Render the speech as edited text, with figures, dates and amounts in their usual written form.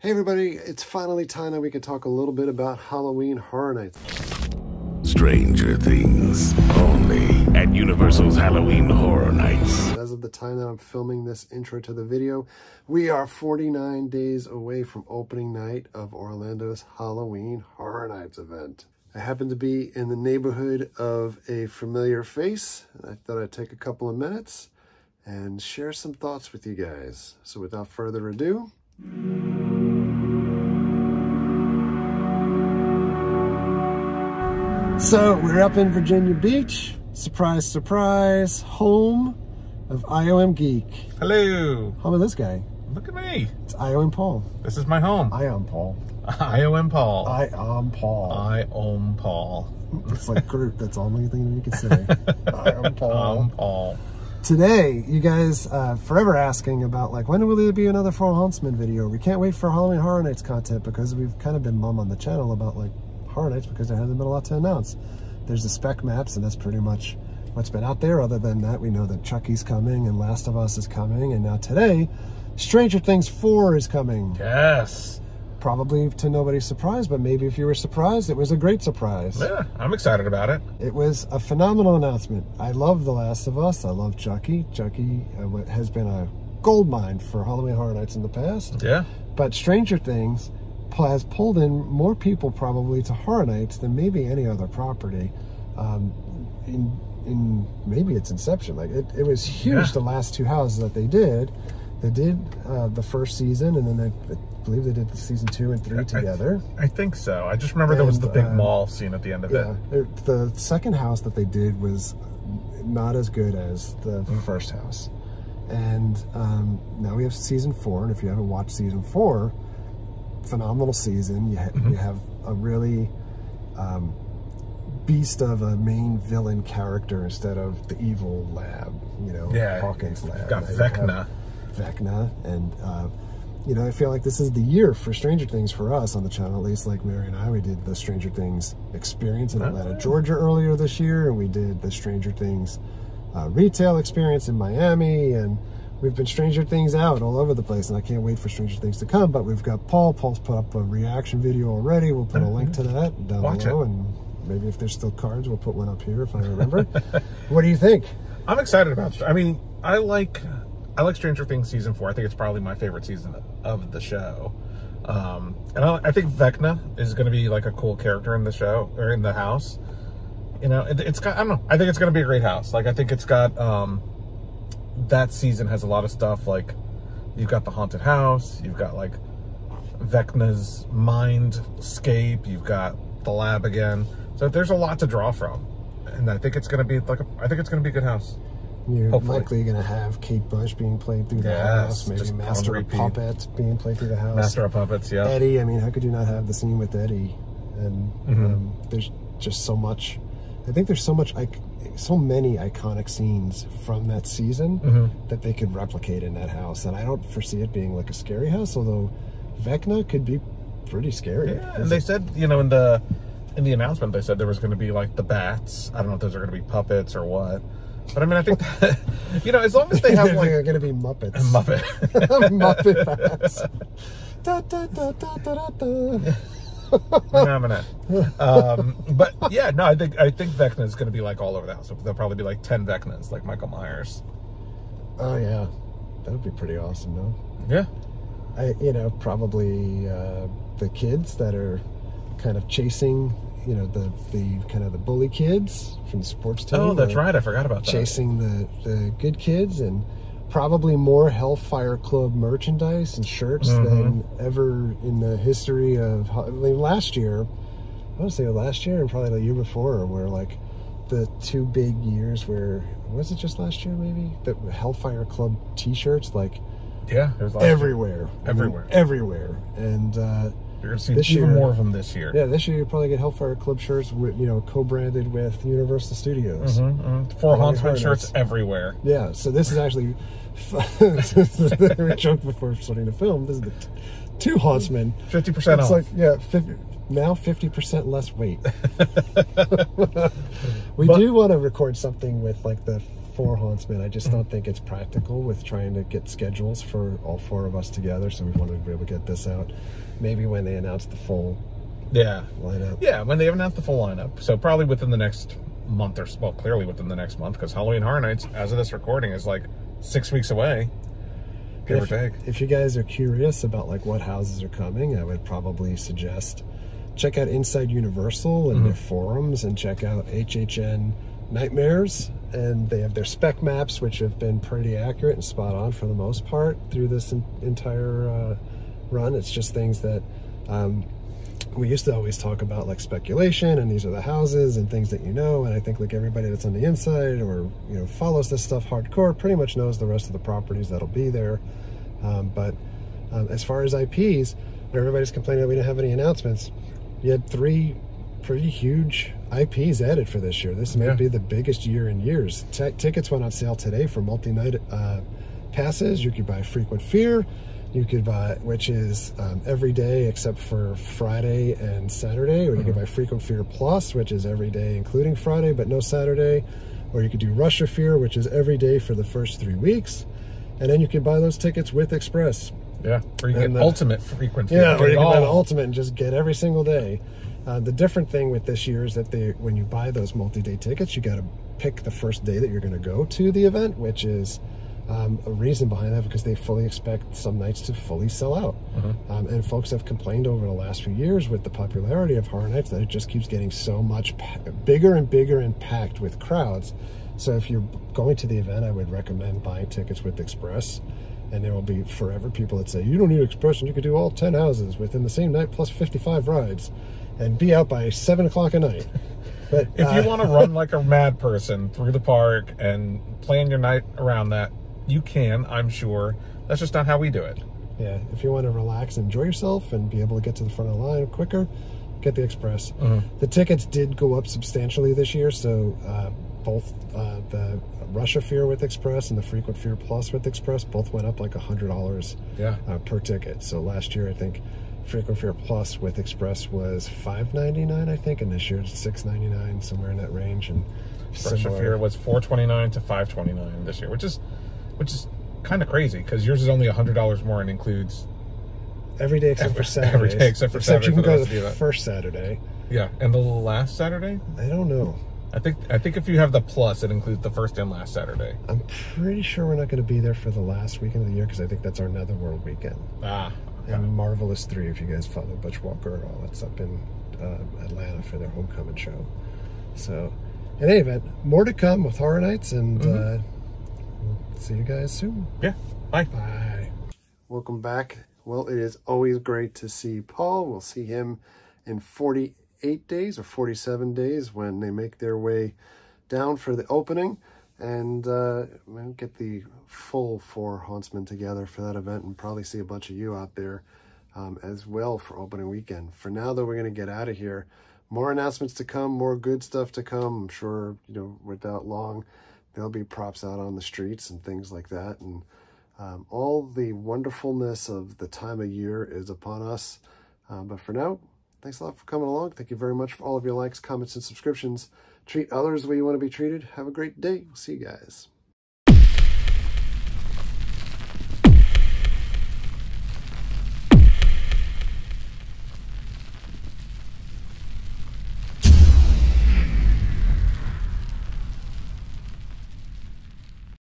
Hey everybody, it's finally time that we can talk a little bit about Halloween Horror Nights. Stranger Things, only at Universal's Halloween Horror Nights. As of the time that I'm filming this intro to the video, we are 49 days away from opening night of Orlando's Halloween Horror Nights event. I happen to be in the neighborhood of a familiar face, and I thought I'd take a couple of minutes and share some thoughts with you guys. So without further ado, so we're up in Virginia Beach, surprise, surprise, home of IOM Geek. Hello. Home of this guy. Look at me. It's IOM Paul. This is my home. I am Paul. IOM Paul. I am Paul. I own Paul. It's like Groot. That's the only thing you can say. I am Paul. I'm Paul. Today, you guys forever asking about, like, when will there be another Four Hauntsmen video? We can't wait for Halloween Horror Nights content because we've kind of been mum on the channel about, like, Horror Nights because there hasn't been a lot to announce. There's the spec maps, and that's pretty much what's been out there. Other than that, we know that Chucky's coming and Last of Us is coming, and now today, Stranger Things 4 is coming. Yes. Probably to nobody's surprise, but maybe if you were surprised, it was a great surprise. Yeah, I'm excited about it. It was a phenomenal announcement. I love The Last of Us. I love Chucky. Chucky has been a goldmine for Halloween Horror Nights in the past. Yeah. But Stranger Things has pulled in more people probably to Horror Nights than maybe any other property. In maybe its inception. Like it was huge. Yeah. The last two houses that they did. They did the first season, and then I believe they did the season 2 and 3 together. I think so. I just remember there was the big mall scene at the end of it. The second house that they did was not as good as the first house. And now we have season 4, and if you haven't watched season 4, phenomenal season. You have a really beast of a main villain character instead of the evil lab, you know, Hawkins lab. You've got Vecna. And you know, I feel like this is the year for Stranger Things for us on the channel. At least, like Mary and I, we did the Stranger Things experience in Atlanta, Georgia earlier this year, and we did the Stranger Things retail experience in Miami, and we've been Stranger Things out all over the place, and I can't wait for Stranger Things to come. But we've got Paul's put up a reaction video already. We'll put a link to that down below, and maybe if there's still cards, we'll put one up here if I remember. What do you think? I'm excited about it. I mean, I like Stranger Things season 4. I think it's probably my favorite season of the show. And I think Vecna is going to be like a cool character in the show, or in the house. You know, it's got, I don't know. I think it's going to be a great house. Like, I think it's got, that season has a lot of stuff. Like, you've got the haunted house. You've got, like, Vecna's mindscape. You've got the lab again. So there's a lot to draw from. And I think it's going to be like I think it's going to be a good house. You're likely going to have Kate Bush being played through the house, maybe Master of Puppets being played through the house. Master of Puppets, yeah. Eddie, I mean, how could you not have the scene with Eddie? And there's just so much. I think there's so many iconic scenes from that season that they could replicate in that house. And I don't foresee it being like a scary house, although Vecna could be pretty scary. Yeah, and they said, you know, in the announcement, they said there was going to be like the bats. I don't know if those are going to be puppets or what. But I mean, I think that, you know, as long as they have like... They're going to be Muppets. Muppet. Muppet bats. Da, da, da, da, da, da. But yeah, no, I think Vecna is going to be like all over the house. There'll probably be like 10 Vecnas, like Michael Myers. Oh yeah, that would be pretty awesome, though. Yeah. You know, probably the kids that are kind of chasing, you know, the kind of the bully kids from the sports team. Oh, that's right. I forgot about that. Chasing the good kids, and probably more Hellfire Club merchandise and shirts than ever in the history of, I mean, last year. I want to say last year and probably the year before were like the two big years where, was it just last year maybe? The Hellfire Club t-shirts, like, yeah, it was everywhere. Everywhere. I mean, everywhere. And you're going to see even more of them this year. Yeah, this year you'll probably get Hellfire Club shirts, with, you know, co-branded with Universal Studios. Four Hauntsmen shirts everywhere. Yeah, so this is actually, we joked before starting to film, this is the two Hauntsmen. 50% off. It's like, yeah, now 50% less weight. We do want to record something with like the Four Hauntsmen. I just don't think it's practical with trying to get schedules for all 4 of us together. So we wanted to be able to get this out maybe when they announce the full lineup. Yeah, when they have announced the full lineup. So probably within the next month or so. Well, clearly within the next month, because Halloween Horror Nights, as of this recording, is like 6 weeks away. Give or take. If you guys are curious about like what houses are coming, I would probably suggest check out Inside Universal and their forums, and check out HHN Nightmares, and they have their spec maps, which have been pretty accurate and spot on for the most part through this entire run. It's just things that we used to always talk about, like speculation, and these are the houses and things that and I think like everybody that's on the inside or follows this stuff hardcore pretty much knows the rest of the properties that'll be there. But as far as IPs, everybody's complaining that we didn't have any announcements. You had 3 pretty huge IPs added for this year. This might be the biggest year in years. Tickets went on sale today for multi-night passes. You could buy Frequent Fear. You could buy, which is every day except for Friday and Saturday, or you could buy Frequent Fear Plus, which is every day including Friday but no Saturday, or you could do Rush of Fear, which is every day for the first 3 weeks, and then you can buy those tickets with Express. Yeah, or you get Ultimate Frequent Fear. Yeah, or you can buy the Ultimate and just get every single day. The different thing with this year is that when you buy those multi-day tickets, you got to pick the first day that you're going to go to the event, which is a reason behind that, because they fully expect some nights to fully sell out. And folks have complained over the last few years with the popularity of Horror Nights that it just keeps getting so much bigger and bigger and packed with crowds. So if you're going to the event, I would recommend buying tickets with Express. And there will be forever people that say, you don't need Express and you could do all 10 houses within the same night plus 55 rides and be out by 7 o'clock at night. But if you want to run like a mad person through the park and plan your night around that, you can, I'm sure. That's just not how we do it. Yeah, if you want to relax, enjoy yourself, and be able to get to the front of the line quicker, get the Express. The tickets did go up substantially this year, so both the Rush of Fear with Express and the Frequent Fear Plus with Express both went up like $100 per ticket. So last year, I think Frequent Fear Plus with Express was $5.99, I think, and this year it's $6.99, somewhere in that range. And Rush of Fear was $4.29 to $5.29 this year, which is kind of crazy, because yours is only $100 more and includes every day except for Saturday. Every day except for Saturday. You can go to the first Saturday. Yeah, and the last Saturday? I don't know. I think if you have the Plus, it includes the first and last Saturday. I'm pretty sure we're not going to be there for the last weekend of the year, because I think that's our Netherworld weekend. Okay. And Marvelous 3, if you guys follow Butch Walker at all. That's up in Atlanta for their homecoming show. So, in any event, more to come with Horror Nights, and we'll see you guys soon. Yeah. Bye. Bye. Welcome back. Well, it is always great to see Paul. We'll see him in 48 days or 47 days when they make their way down for the opening, and we'll get the full Four Hauntsmen together for that event, and probably see a bunch of you out there as well for opening weekend. For now, though, we're going to get out of here. More announcements to come, more good stuff to come. I'm sure, without long, there'll be props out on the streets and things like that, and all the wonderfulness of the time of year is upon us. But for now, thanks a lot for coming along. Thank you very much for all of your likes, comments, and subscriptions. Treat others the way you want to be treated. Have a great day. We'll see you guys.